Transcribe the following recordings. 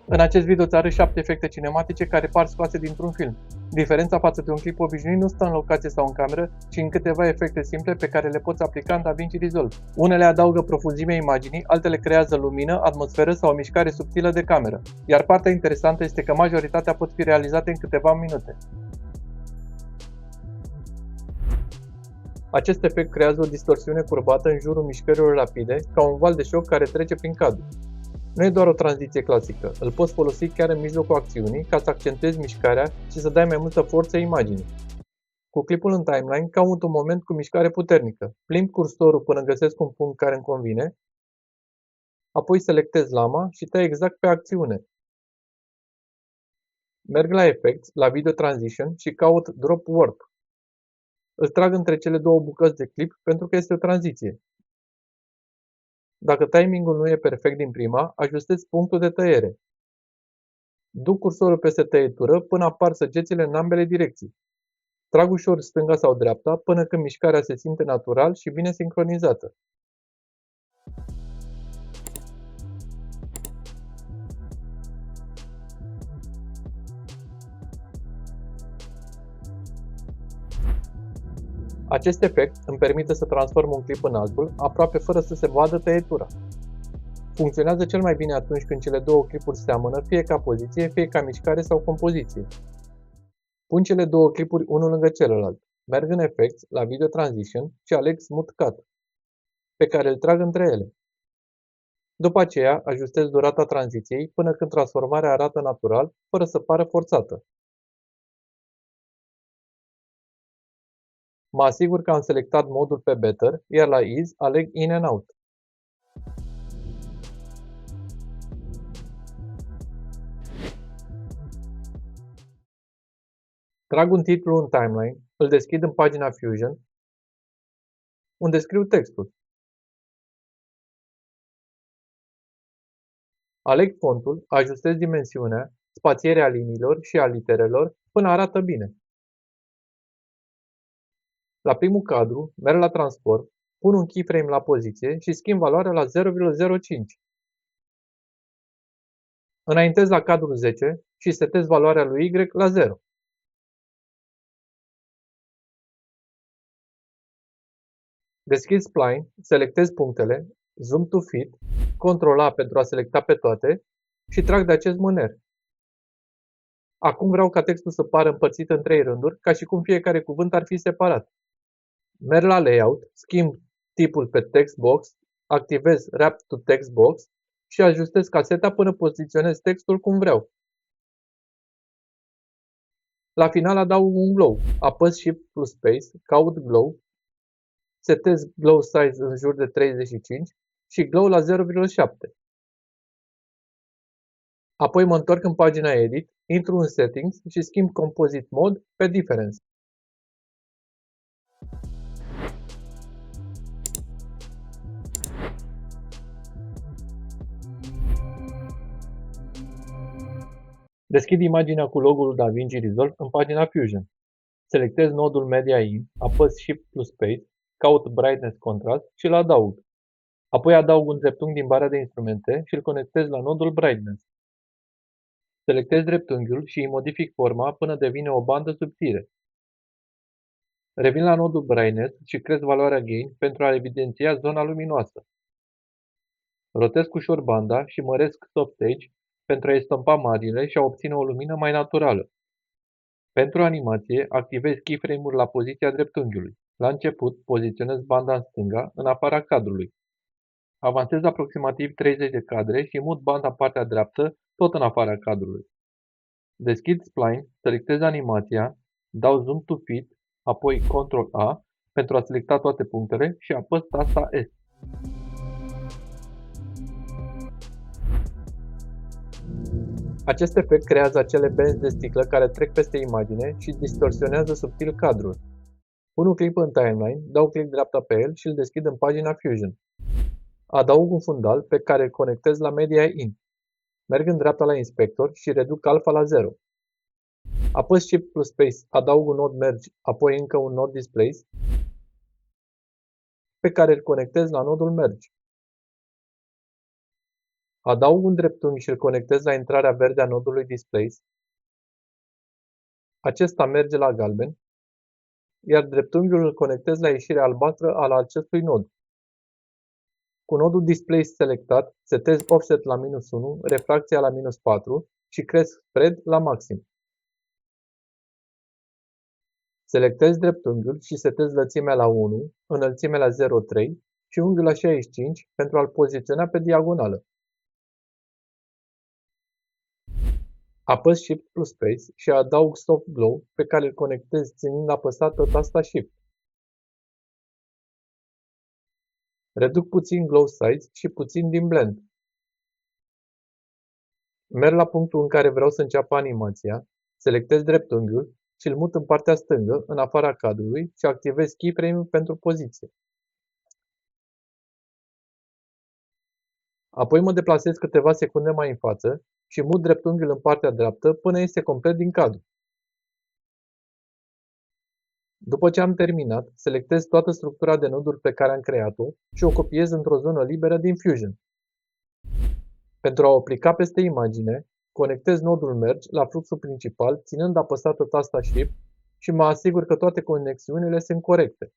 În acest video îți arăt 7 efecte cinematice care par scoase dintr-un film. Diferența față de un clip obișnuit nu stă în locație sau în cameră, ci în câteva efecte simple pe care le poți aplica în DaVinci Resolve. Unele adaugă profunzime imaginii, altele creează lumină, atmosferă sau o mișcare subtilă de cameră. Iar partea interesantă este că majoritatea pot fi realizate în câteva minute. Acest efect creează o distorsiune curbată în jurul mișcărilor rapide, ca un val de șoc care trece prin cadru. Nu e doar o tranziție clasică, îl poți folosi chiar în mijlocul acțiunii ca să accentuezi mișcarea și să dai mai multă forță imaginii. Cu clipul în timeline, caut un moment cu mișcare puternică, plimb cursorul până găsesc un punct care îmi convine, apoi selectez lama și tai exact pe acțiune. Merg la Effects, la Video Transition și caut Drop Warp. Îl trag între cele două bucăți de clip pentru că este o tranziție. Dacă timingul nu e perfect din prima, ajustez punctul de tăiere. Duc cursorul peste tăietură până apar săgețile în ambele direcții. Trag ușor stânga sau dreapta până când mișcarea se simte natural și bine sincronizată. Acest efect îmi permite să transform un clip în altul, aproape fără să se vadă tăietura. Funcționează cel mai bine atunci când cele două clipuri seamănă, fie ca poziție, fie ca mișcare sau compoziție. Pun cele două clipuri unul lângă celălalt, merg în Effects, la Video Transition și aleg Smooth Cut, pe care îl trag între ele. După aceea, ajustez durata tranziției până când transformarea arată natural, fără să pară forțată. Mă asigur că am selectat modul pe Better, iar la Ease aleg In and Out. Trag un titlu în timeline, îl deschid în pagina Fusion, unde scriu textul. Aleg fontul, ajustez dimensiunea, spațierea liniilor și a literelor până arată bine. La primul cadru, merg la Transform, pun un keyframe la poziție și schimb valoarea la 0,05. Înaintez la cadrul 10 și setez valoarea lui Y la 0. Deschid Spline, selectez punctele, Zoom to Fit, Ctrl-A pentru a selecta pe toate și trag de acest mâner. Acum vreau ca textul să pară împărțit în 3 rânduri, ca și cum fiecare cuvânt ar fi separat. Merg la Layout, schimb tipul pe Text Box, activez Wrap to Text Box și ajustez caseta până poziționez textul cum vreau. La final adaug un glow, apăs Shift plus Space, caut glow, setez glow size în jur de 35 și glow la 0,7. Apoi mă întorc în pagina Edit, intru în Settings și schimb Composite Mode pe Difference. Deschid imaginea cu logo-ul DaVinci Resolve în pagina Fusion. Selectez nodul Media In, apăs Shift plus Space, caut Brightness Contrast și îl adaug. Apoi adaug un dreptunghi din bara de instrumente și îl conectez la nodul Brightness. Selectez dreptunghiul și îi modific forma până devine o bandă subțire. Revin la nodul Brightness și cresc valoarea Gain pentru a evidenția zona luminoasă. Rotez ușor banda și măresc Soft Edge pentru a estompa marginile și a obține o lumină mai naturală. Pentru animație, activez keyframe-uri la poziția dreptunghiului. La început, poziționez banda în stânga, în afara cadrului. Avansez aproximativ 30 de cadre și mut banda în partea dreaptă, tot în afara cadrului. Deschid Spline, selectez animația, dau Zoom to Fit, apoi Ctrl-A pentru a selecta toate punctele și apăs tasta S. Acest efect creează acele benzi de sticlă care trec peste imagine și distorsionează subtil cadrul. Pun un clip în timeline, dau click dreapta pe el și îl deschid în pagina Fusion. Adaug un fundal pe care îl conectez la Media In. Merg în dreapta la Inspector și reduc alfa la 0. Apăs Shift plus Space, adaug un nod Merge, apoi încă un nod Displace, pe care îl conectez la nodul Merge. Adaug un dreptunghi și îl conectez la intrarea verde a nodului Displays. Acesta merge la galben, iar dreptunghiul îl conectez la ieșirea albastră al acestui nod. Cu nodul Displays selectat, setez offset la -1, refracția la -4 și cresc spread la maxim. Selectez dreptunghiul și setez lățimea la 1, înălțimea la 0,3 și unghiul la 65 pentru a-l poziționa pe diagonală. Apăs Shift plus Space și adaug Soft Glow, pe care îl conectez ținând apăsată tasta Shift. Reduc puțin Glow Size și puțin din Blend. Merg la punctul în care vreau să înceapă animația, selectez dreptunghiul și îl mut în partea stângă, în afara cadrului, și activez keyframe-ul pentru poziție. Apoi mă deplasez câteva secunde mai în față și mut dreptunghiul în partea dreaptă până iese complet din cadru. După ce am terminat, selectez toată structura de noduri pe care am creat-o și o copiez într-o zonă liberă din Fusion. Pentru a o aplica peste imagine, conectez nodul Merge la fluxul principal ținând apăsată tasta Shift și mă asigur că toate conexiunile sunt corecte.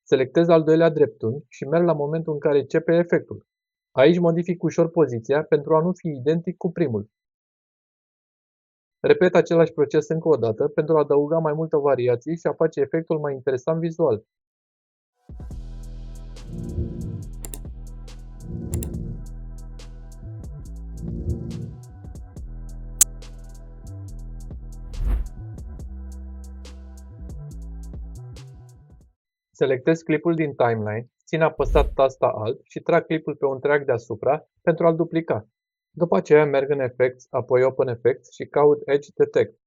Selectez al doilea dreptunghi și merg la momentul în care începe efectul. Aici modific ușor poziția pentru a nu fi identic cu primul. Repet același proces încă o dată pentru a adăuga mai multă variație și a face efectul mai interesant vizual. Selectez clipul din timeline, țin apăsat tasta Alt și trag clipul pe un track deasupra pentru a-l duplica. După aceea merg în Effects, apoi Open Effects și caut Edge Detect.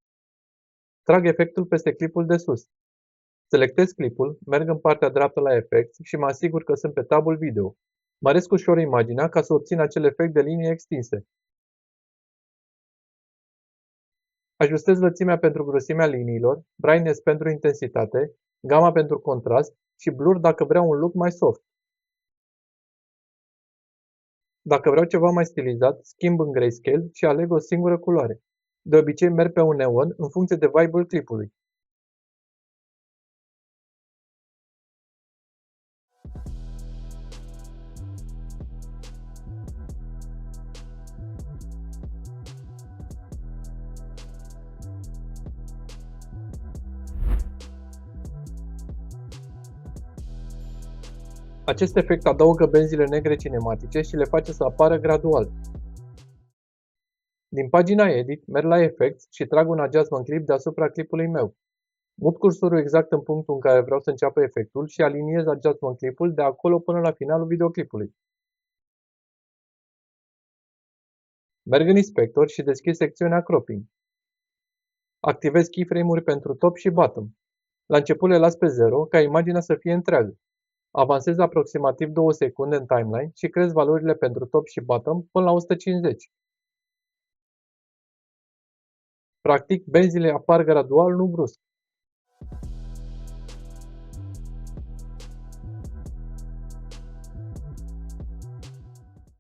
Trag efectul peste clipul de sus. Selectez clipul, merg în partea dreaptă la Effects și mă asigur că sunt pe tabul video. Măresc ușor imaginea ca să obțin acel efect de linii extinse. Ajustez lățimea pentru grosimea liniilor, brightness pentru intensitate, gama pentru contrast și blur dacă vreau un look mai soft. Dacă vreau ceva mai stilizat, schimb în grayscale și aleg o singură culoare. De obicei merg pe un neon în funcție de vibe-ul clipului. Acest efect adaugă benzile negre cinematice și le face să apară gradual. Din pagina Edit, merg la Effects și trag un Adjustment Clip deasupra clipului meu. Mut cursorul exact în punctul în care vreau să înceapă efectul și aliniez Adjustment Clip-ul de acolo până la finalul videoclipului. Merg în Inspector și deschid secțiunea Cropping. Activez keyframe-uri pentru top și bottom. La început le las pe 0 ca imaginea să fie întreagă. Avansez aproximativ 2 secunde în timeline și cresc valorile pentru top și bottom până la 150. Practic, benzile apar gradual, nu brusc.